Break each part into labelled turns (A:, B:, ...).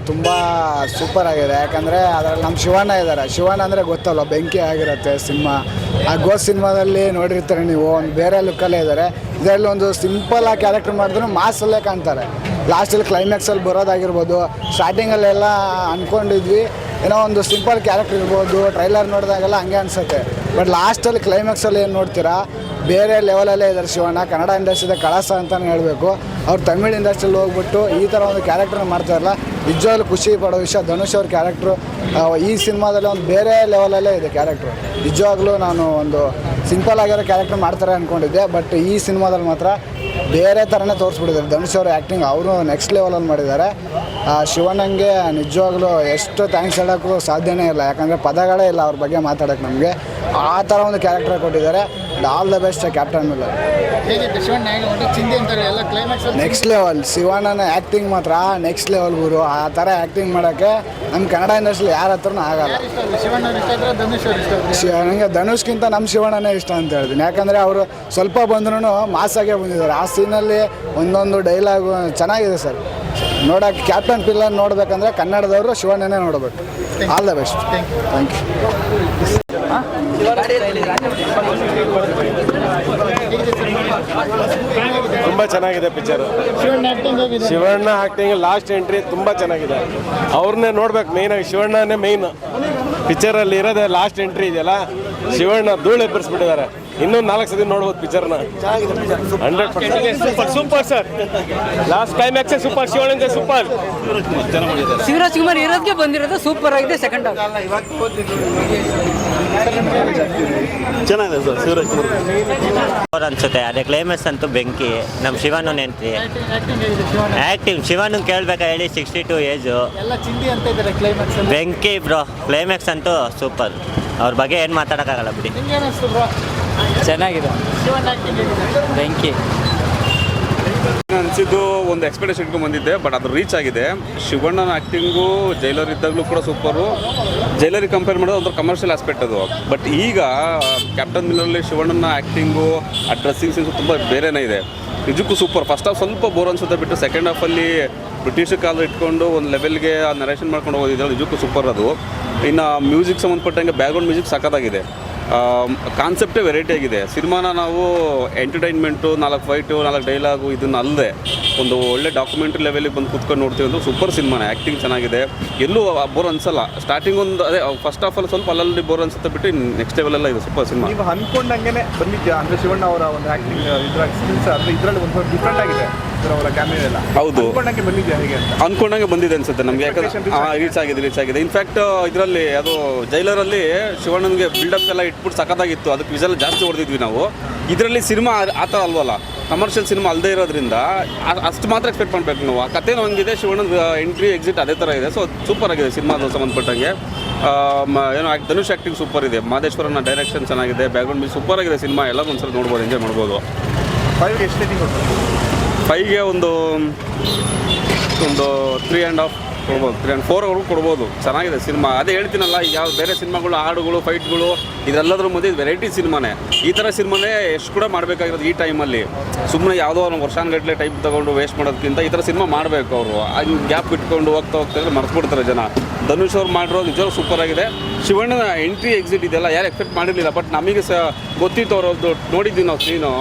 A: ತುಂಬ ಸೂಪರ್ ಆಗಿದೆ. ಯಾಕಂದರೆ ಅದರಲ್ಲಿ ನಮ್ಮ ಶಿವಣ್ಣ ಇದ್ದಾರೆ. ಶಿವಣ್ಣ ಅಂದರೆ ಗೊತ್ತಲ್ಲ, ಬೆಂಕಿ ಆಗಿರುತ್ತೆ ಸಿನಿಮಾ. ಆ ಗೋಸ್ಟ್ ಸಿನಿಮಾದಲ್ಲಿ ನೋಡಿರ್ತಾರೆ ನೀವು, ಒಂದು ಬೇರೆ ಲುಕ್ಕಲ್ಲೇ ಇದ್ದಾರೆ. ಇದರಲ್ಲಿ ಒಂದು ಸಿಂಪಲಾಗಿ ಕ್ಯಾರೆಕ್ಟರ್ ಮಾಡಿದ್ರು ಮಾಸಲ್ಲೇ ಕಾಣ್ತಾರೆ. ಲಾಸ್ಟಲ್ಲಿ ಕ್ಲೈಮ್ಯಾಕ್ಸಲ್ಲಿ ಬರೋದಾಗಿರ್ಬೋದು, ಸ್ಟಾರ್ಟಿಂಗಲ್ಲೆಲ್ಲ ಅಂದ್ಕೊಂಡಿದ್ವಿ ಏನೋ ಒಂದು ಸಿಂಪಲ್ ಕ್ಯಾರೆಕ್ಟರ್ ಇರ್ಬೋದು, ಟ್ರೈಲರ್ ನೋಡಿದಾಗೆಲ್ಲ ಹಂಗೆ ಅನಿಸುತ್ತೆ. ಬಟ್ ಲಾಸ್ಟಲ್ಲಿ ಕ್ಲೈಮ್ಯಾಕ್ಸಲ್ಲಿ ಏನು ನೋಡ್ತೀರಾ, ಬೇರೆ ಲೆವೆಲಲ್ಲೇ ಇದ್ದಾರೆ ಶಿವಣ್ಣ. ಕನ್ನಡ ಇಂಡಸ್ಟ್ರಿದ ಕಳಸ ಅಂತಲೇ ಹೇಳಬೇಕು. ಅವ್ರು ತಮಿಳ್ ಇಂಡಸ್ಟ್ರಿಯಲ್ಲಿ ಹೋಗ್ಬಿಟ್ಟು ಈ ಥರ ಒಂದು ಕ್ಯಾರೆಕ್ಟರ್ನ ಮಾಡ್ತಾರಲ್ಲ, ನಿಜವಾಗ್ಲೂ ಖುಷಿ ಪಡೋ ವಿಷಯ. ಧನುಷ್ ಅವ್ರ ಕ್ಯಾರೆಕ್ಟ್ರು ಈ ಸಿನಿಮಾದಲ್ಲಿ ಒಂದು ಬೇರೆ ಲೆವೆಲಲ್ಲೇ ಇದೆ ಕ್ಯಾರೆಕ್ಟ್ರು. ನಿಜವಾಗ್ಲೂ ನಾನು ಒಂದು ಸಿಂಪಲ್ ಆಗಿರೋ ಕ್ಯಾರೆಕ್ಟರ್ ಮಾಡ್ತಾರೆ ಅಂದ್ಕೊಂಡಿದ್ದೆ, ಬಟ್ ಈ ಸಿನಿಮಾದಲ್ಲಿ ಮಾತ್ರ ಬೇರೆ ಥರನೇ ತೋರಿಸ್ಬಿಟ್ಟಿದ್ದಾರೆ. ಧನುಷ್ ಅವ್ರ ಆ್ಯಕ್ಟಿಂಗ್ ಅವರು ನೆಕ್ಸ್ಟ್ ಲೆವೆಲಲ್ಲಿ ಮಾಡಿದ್ದಾರೆ. ಶಿವಣ್ಣಂಗೆ ನಿಜವಾಗ್ಲೂ ಎಷ್ಟು ಥ್ಯಾಂಕ್ಸ್ ಹೇಳೋಕ್ಕೂ ಸಾಧ್ಯನೇ ಇಲ್ಲ. ಯಾಕಂದರೆ ಪದಗಳೇ ಇಲ್ಲ ಅವ್ರ ಬಗ್ಗೆ ಮಾತಾಡೋಕ್ಕೆ ನಮಗೆ. ಆ ಥರ ಒಂದು ಕ್ಯಾರೆಕ್ಟರ್ ಕೊಟ್ಟಿದ್ದಾರೆ. All the best captain Miller. Next level ಶಿವಣ್ಣನ ಆ್ಯಕ್ಟಿಂಗ್ ಮಾತ್ರ ನೆಕ್ಸ್ಟ್ ಲೆವೆಲ್ ಗುರು. ಆ ಥರ ಆ್ಯಕ್ಟಿಂಗ್ ಮಾಡೋಕ್ಕೆ ನಮ್ಮ ಕನ್ನಡ ಇಂಡಸ್ಟ್ರಿಲಿ ಯಾರ ಹತ್ರನೂ ಆಗಲ್ಲ. ನನಗೆ ಧನುಷ್ಗಿಂತ ನಮ್ಮ ಶಿವಣ್ಣನೇ ಇಷ್ಟ ಅಂತ ಹೇಳ್ತೀನಿ. ಯಾಕಂದರೆ ಅವರು ಸ್ವಲ್ಪ ಬಂದ್ರೂ ಮಾಸಾಗೆ ಬಂದಿದ್ದಾರೆ. ಆ ಸೀನಲ್ಲಿ ಒಂದೊಂದು ಡೈಲಾಗು ಚೆನ್ನಾಗಿದೆ ಸರ್. ನೋಡೋಕ್ಕೆ ಕ್ಯಾಪ್ಟನ್ ಪಿಲ್ಲರ್ ನೋಡಬೇಕಂದ್ರೆ ಕನ್ನಡದವರು ಶಿವಣ್ಣನೇ ನೋಡಬೇಕು. All the best. Thank you.
B: ತುಂಬ ಚೆನ್ನಾಗಿದೆ picture. Shivanna acting last entry ತುಂಬ ಚೆನ್ನಾಗಿದೆ. ಅವ್ರನ್ನೇ ನೋಡ್ಬೇಕು ಮೇಯ್ನಾಗಿ. ಶಿವಣ್ಣನೇ ಮೇಯ್ನ್ ಪಿಕ್ಚರಲ್ಲಿ ಇರೋದೇ. ಲಾಸ್ಟ್ ಎಂಟ್ರಿ ಇದೆಯಲ್ಲ, ಶಿವಣ್ಣ ಧೂಳು ಎಬ್ಬರಿಸ್ಬಿಟ್ಟಿದ್ದಾರೆ. ಇನ್ನೂ 4 ಸತಿ ನೋಡ್ಬೋದು ಪಿಕ್ಚರ್ನ. 100% super sir. Last climax super. Shivanna super.
C: Shivaraj Kumar ಇರೋದಕ್ಕೆ ಬಂದಿರೋದು ಸೂಪರ್ ಆಗಿದೆ. ಸೆಕೆಂಡ್ ಹಾಫ್
B: ಚೆನ್ನಾಗಿದೆ ಸರ್. ಶಿವರಾಜ್ ಕುಮಾರ್
D: ಅನ್ಸುತ್ತೆ. ಅದೇ ಕ್ಲೈಮ್ಯಾಕ್ಸ್ ಅಂತೂ ಬೆಂಕಿ. ನಮ್ಮ ಶಿವಣ್ಣ ಎಂಟ್ರಿ ಆ್ಯಕ್ಟಿಂಗ್ ಶಿವಣ್ಣನ ಕೇಳ್ಬೇಕಾ ಹೇಳಿ. 62 ಏಜು. ಬೆಂಕಿ ಬ್ರೋ. ಕ್ಲೈಮ್ಯಾಕ್ಸ್ ಅಂತೂ ಸೂಪರ್. ಅವ್ರ ಬಗ್ಗೆ ಏನು ಮಾತಾಡೋಕ್ಕಾಗಲ್ಲ ಬಿಡಿ.
C: ಚೆನ್ನಾಗಿದೆ. ಬೆಂಕಿ
E: ಅನಿಸಿದ್ದು ಒಂದು ಎಕ್ಸ್ಪೆಕ್ಟೇಷನ್ ಇಟ್ಕೊಂಡು ಬಂದಿದ್ದೆ, ಬಟ್ ಅದು ರೀಚ್ ಆಗಿದೆ. ಶಿವಣ್ಣನ ಆ್ಯಕ್ಟಿಂಗು ಜೈಲರ್ ಇದ್ದಾಗಲೂ ಕೂಡ ಸೂಪರು. ಜೈಲರಿಗೆ ಕಂಪೇರ್ ಮಾಡೋದು ಒಂಥರ ಕಮರ್ಷಿಯಲ್ ಆಸ್ಪೆಕ್ಟ್ ಅದು. ಬಟ್ ಈಗ ಕ್ಯಾಪ್ಟನ್ ಮಿಲ್ಲರಲ್ಲಿ ಶಿವಣ್ಣನ ಆ್ಯಕ್ಟಿಂಗು, ಆ ಡ್ರೆಸ್ಸಿಂಗ್ ಸೆನ್ಸು ತುಂಬ ಬೇರೆನೇ ಇದೆ. ನಿಜಕ್ಕೂ ಸೂಪರ್. ಫಸ್ಟ್ ಹಾಫ್ ಸ್ವಲ್ಪ ಬೋರ್ ಅನ್ಸುತ್ತೆ, ಬಿಟ್ಟು ಸೆಕೆಂಡ್ ಹಾಫಲ್ಲಿ ಬ್ರಿಟಿಷ್ ಕಾಲ ಇಟ್ಕೊಂಡು ಒಂದು ಲೆವೆಲ್ಗೆ ಆ ನರೇಷನ್ ಮಾಡ್ಕೊಂಡು ಹೋಗೋದಿದ್ರೆ ನಿಜಕ್ಕೂ ಸೂಪರ್ ಅದು. ಇನ್ನು ಮ್ಯೂಸಿಕ್ ಸಂಬಂಧಪಟ್ಟಂಗೆ ಬ್ಯಾಕ್ಗ್ರೌಂಡ್ ಮ್ಯೂಸಿಕ್ ಸಖತ್ತಾಗಿದೆ. ಕಾನ್ಸೆಪ್ಟೇ ವೆರೈಟಿ ಆಗಿದೆ. ಸಿನಿಮಾನ ನಾವು ಎಂಟರ್ಟೈನ್ಮೆಂಟು, 4 ಫೈಟು, 4 ಡೈಲಾಗು ಇದನ್ನು ಅಲ್ಲದೆ ಒಂದು ಒಳ್ಳೆ ಡಾಕ್ಯುಮೆಂಟ್ರಿ ಲೆವೆಲಿಗೆ ಬಂದು ಕೂತ್ಕೊಂಡು ನೋಡ್ತೀವಿ ಅಂದ್ರೆ ಸೂಪರ್ ಸಿನಿಮಾನೇ. ಆ್ಯಕ್ಟಿಂಗ್ ಚೆನ್ನಾಗಿದೆ. ಎಲ್ಲೂ ಬೋರ್ ಅನ್ಸಲ್ಲ. ಸ್ಟಾರ್ಟಿಂಗ್ ಒಂದು ಅದೇ ಫಸ್ಟ್ ಹಾಫಲ್ಲಿ ಸ್ವಲ್ಪ ಅಲ್ಲಲ್ಲಿ ಬೋರ್ ಅನ್ಸುತ್ತೆ, ಬಿಟ್ಟು ನೆಕ್ಸ್ಟ್ ಲೆವೆಲೆಲ್ಲ ಇದೆ ಸೂಪರ್ ಸಿನಿಮಾ.
F: ನೀವು ಅಂದ್ಕೊಂಡಂಗೆ ಬಂದಿದ್ಯಾ ಅಂದರೆ ಶಿವಣ್ಣ ಅವರ ಒಂದು ಆ್ಯಕ್ಟಿಂಗ್ ಸ್ಕಿಲ್ಸ್ ಅಂದರೆ ಇದರಲ್ಲಿ ಒಂದು ಡಿಫ್ರೆಂಟ್ ಆಗಿದೆ ಅವರ ಕ್ಯಾಮಿರಾ ಎಲ್ಲ? ಹೌದು, ಅಂದ್ಕೊಂಡಂಗೆ ಬಂದಿದ್ಯಾ ಹೇಗೆ ಅಂತ?
E: ಅಂದ್ಕೊಂಡಂಗೆ ಬಂದಿದೆ ಅನ್ಸುತ್ತೆ ನಮಗೆ. ಯಾಕಂದ್ರೆ ರೀಚ್ ಆಗಿದೆ. ಇನ್ಫ್ಯಾಕ್ಟ್ ಇದರಲ್ಲಿ ಅದು ಜೈಲರಲ್ಲಿ ಶಿವಣ್ಣನಿಗೆ ಬಿಲ್ಡಪ್ ಎಲ್ಲ ಇಟ್ಬಿಟ್ಟು ಸಖತ್ತಾಗಿತ್ತು. ಅದಕ್ಕೆ ವಿಸಲ್ ಜಾಸ್ತಿ ಹೊಡೆದಿದ್ವಿ ನಾವು. ಇದರಲ್ಲಿ ಸಿನಿಮಾ ಆ ಥರ ಅಲ್ವಲ್ಲ, ಕಮರ್ಷಿಯಲ್ ಸಿನಿಮಾ ಅಲ್ಲದೆ ಇರೋದ್ರಿಂದ ಅಷ್ಟು ಮಾತ್ರ ಎಕ್ಸ್ಪೆಕ್ಟ್ ಮಾಡಬೇಕು ನಾವು. ಆ ಕಥೆನೂ ಹಂಗಿದೆ, ಶಿವಣ್ಣನ ಎಂಟ್ರಿ ಎಕ್ಸಿಟ್ ಅದೇ ಥರ ಇದೆ. ಸೊ ಸೂಪರ್ ಆಗಿದೆ ಸಿನಿಮಾದ ಸಂಬಂಧಪಟ್ಟಂಗೆ. ಏನೋ ಧನುಷ್ ಆ್ಯಕ್ಟಿಂಗ್ ಸೂಪರ್ ಇದೆ. ಮಾದೇಶ್ವರನ ಡೈರೆಕ್ಷನ್ ಚೆನ್ನಾಗಿದೆ. ಬ್ಯಾಕ್ಗ್ರೌಂಡ್ ಮ್ಯೂಸಿಕ್ ಸೂಪರ್ ಆಗಿದೆ. ಸಿನಿಮಾ ಎಲ್ಲ ಒಂದ್ಸಲ ನೋಡ್ಬೋದು, ಎಂಜಾಯ್ ಮಾಡ್ಬೋದು.
F: 5ಗೆ ಎಷ್ಟು ರೇಟಿಂಗ್ ಕೊಡ್ಬೋದು?
E: 5ಗೆ ಒಂದು 3.5 ಕೊಡ್ಬೋದು. 3.4 ಕೊಡ್ಬೋದು. ಚೆನ್ನಾಗಿದೆ ಸಿನಿಮಾ. ಅದೇ ಹೇಳ್ತೀನಲ್ಲ, ಯಾವ ಬೇರೆ ಸಿನಿಮಾಗಳು, ಹಾಡುಗಳು, ಫೈಟ್ಗಳು ಇದೆಲ್ಲದ್ರ ಮಧ್ಯೆ ವೆರೈಟಿ ಸಿನಿಮಾನೇ. ಈ ಥರ ಸಿನಿಮಾನೇ ಎಷ್ಟು ಕೂಡ ಮಾಡಬೇಕಾಗಿರೋದು ಈ ಟೈಮಲ್ಲಿ. ಸುಮ್ಮನೆ ಯಾವುದೋ ಒಂದು ವರ್ಷಾನುಗಟ್ಟಲೆ ಟೈಪ್ ತೊಗೊಂಡು ವೇಸ್ಟ್ ಮಾಡೋದಕ್ಕಿಂತ ಈ ಥರ ಸಿನಿಮಾ ಮಾಡಬೇಕು ಅವರು. ಹಂಗೆ ಗ್ಯಾಪ್ ಇಟ್ಕೊಂಡು ಹೋಗ್ತಾ ಇದ್ರೆ ಮರೆಸ್ಬಿಡ್ತಾರೆ ಜನ. ಧನುಷ್ ಅವ್ರು ಮಾಡಿರೋದು ನಿಜವಾಗ್ಲೂ ಸೂಪರ್ ಆಗಿದೆ. ಶಿವಣ್ಣನ ಎಂಟ್ರಿ ಎಕ್ಸಿಟ್ ಇದೆಲ್ಲ ಯಾರು ಎಕ್ಸ್ಪೆಕ್ಟ್ ಮಾಡಿರಲಿಲ್ಲ, ಬಟ್ ನಮಗೆ ಗೊತ್ತಿತ್ತು. ಅವರದ್ದು ನೋಡಿದ್ವಿ ನಾವು ಸೀನು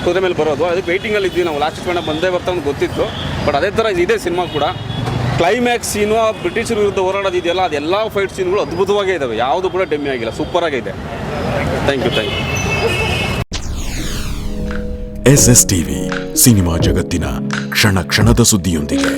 E: ಕುದುರೆ ಮೇಲೆ ಬರೋದು. ಅದಕ್ಕೆ ವೆಯ್ಟಿಂಗಲ್ಲಿ ಇದ್ವಿ ನಾವು. ಲಾಸ್ಟ್ ಶಿವಣ್ಣ ಬಂದೇ ಬರ್ತಾ ಗೊತ್ತಿತ್ತು. ಬಟ್ ಅದೇ ಥರ ಇದೆ ಸಿನಿಮಾ ಕೂಡ. ಕ್ಲೈಮ್ಯಾಕ್ಸ್ ಸೀನು, ಬ್ರಿಟಿಷರ ವಿರುದ್ಧ ಹೋರಾಡೋದಿದೆಯಲ್ಲ, ಅದೆಲ್ಲ ಫೈಟ್ ಸೀನ್ಗಳು ಅದ್ಭುತವಾಗೇ ಇದ್ದಾವೆ. ಯಾವುದು ಕೂಡ ಡೆಮ್ಮಿ ಆಗಿಲ್ಲ. ಸೂಪರಾಗಿದೆ. Thank you.
G: SS TV cinema ಜಗತ್ತಿನ ಕ್ಷಣ ಕ್ಷಣದ ಸುದ್ದಿಯೊಂದಿಗೆ.